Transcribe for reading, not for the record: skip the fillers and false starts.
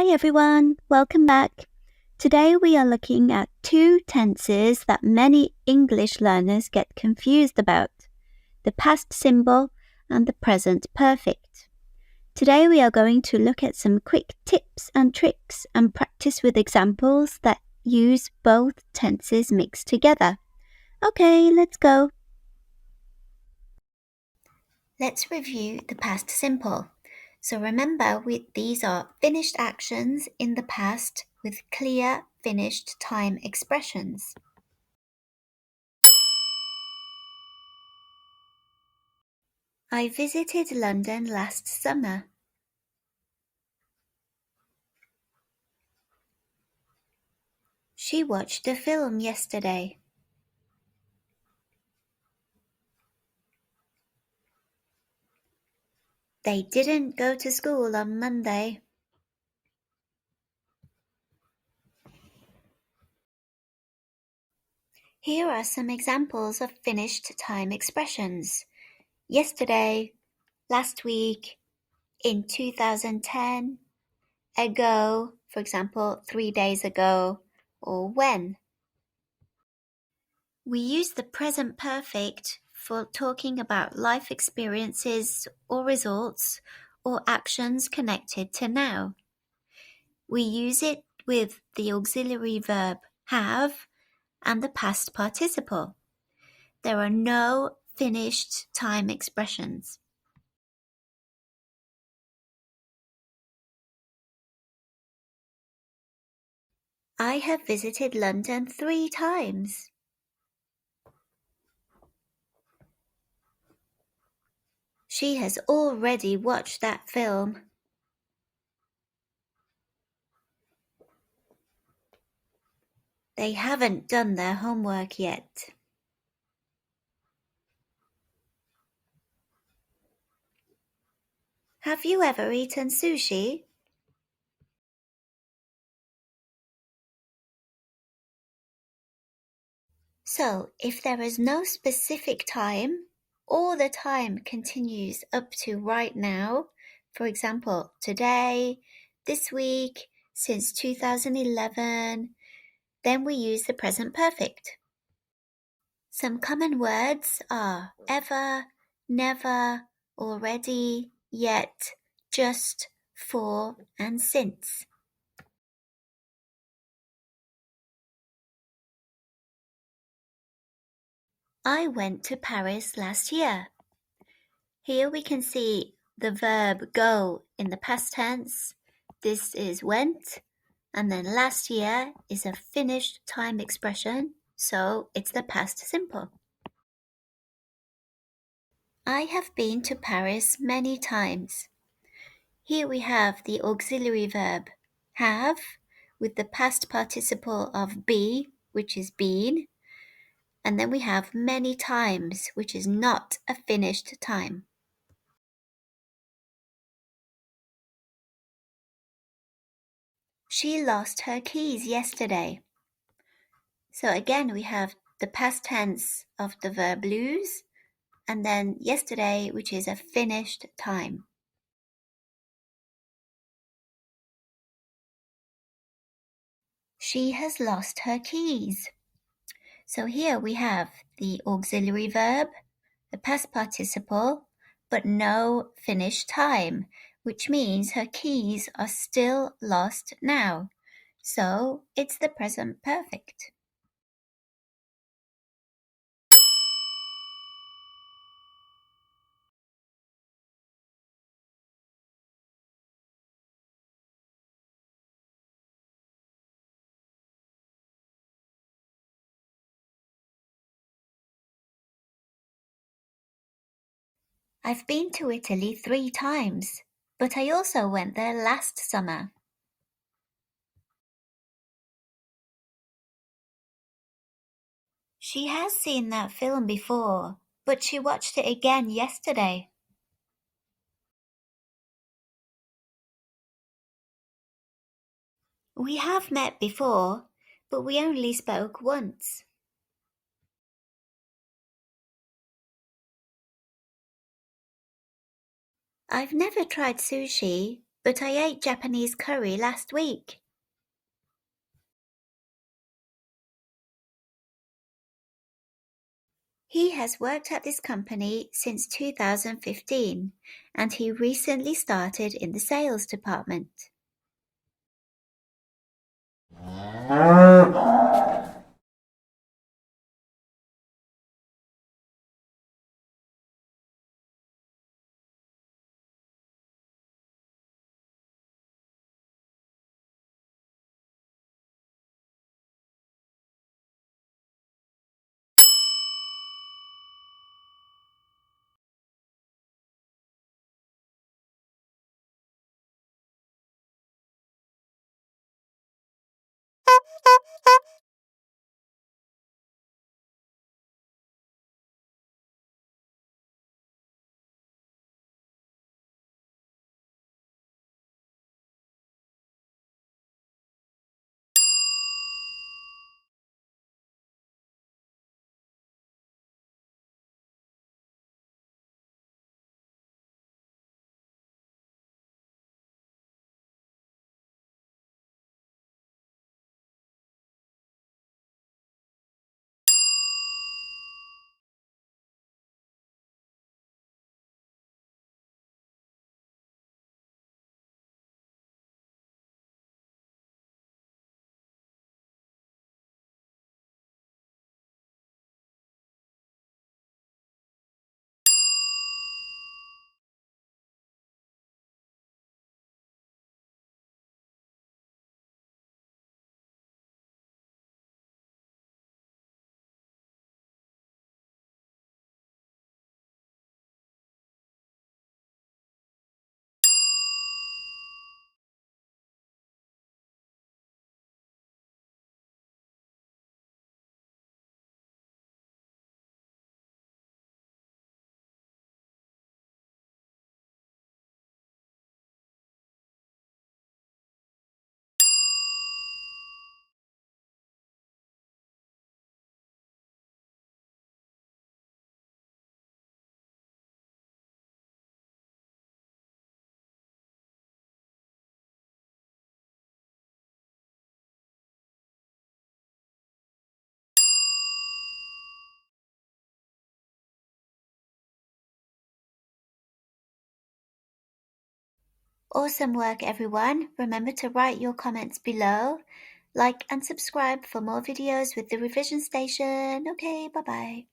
Hi everyone, welcome back. Today we are looking at two tenses that many English learners get confused about, the past simple and the present perfect. Today we are going to look at some quick tips and tricks and practice with examples that use both tenses mixed together. Okay, let's go. Let's review the past simple. So remember, these are finished actions in the past with clear finished time expressions. I visited London last summer. She watched a film yesterday. They didn't go to school on Monday. Here are some examples of finished time expressions. Yesterday, last week, in 2010, ago, for example, 3 days ago, or when. We use the present perfect for talking about life experiences or results or actions connected to now. We use it with the auxiliary verb have and the past participle. There are no finished time expressions. I have visited London 3 times. She has already watched that film. They haven't done their homework yet. Have you ever eaten sushi? So, if there is no specific time, or the time continues up to right now, for example, today, this week, since 2011, then we use the present perfect. Some common words are ever, never, already, yet, just, for, and since. I went to Paris last year. Here we can see the verb go in the past tense. This is went, and then last year is a finished time expression, so it's the past simple. I have been to Paris many times. Here we have the auxiliary verb have with the past participle of be, which is been, and then we have many times, which is not a finished time. She lost her keys yesterday. So again, we have the past tense of the verb lose, and then yesterday, which is a finished time. She has lost her keys. So here we have the auxiliary verb, the past participle, but no finished time, which means her keys are still lost now. So it's the present perfect. I've been to Italy 3 times, but I also went there last summer. She has seen that film before, but she watched it again yesterday. We have met before, but we only spoke once. I've never tried sushi, But I ate Japanese curry last week. He has worked at this company since 2015, and he recently started in the sales department. Awesome work, everyone. Remember to write your comments below. Like and subscribe for more videos with the revision station. Okay, bye-bye.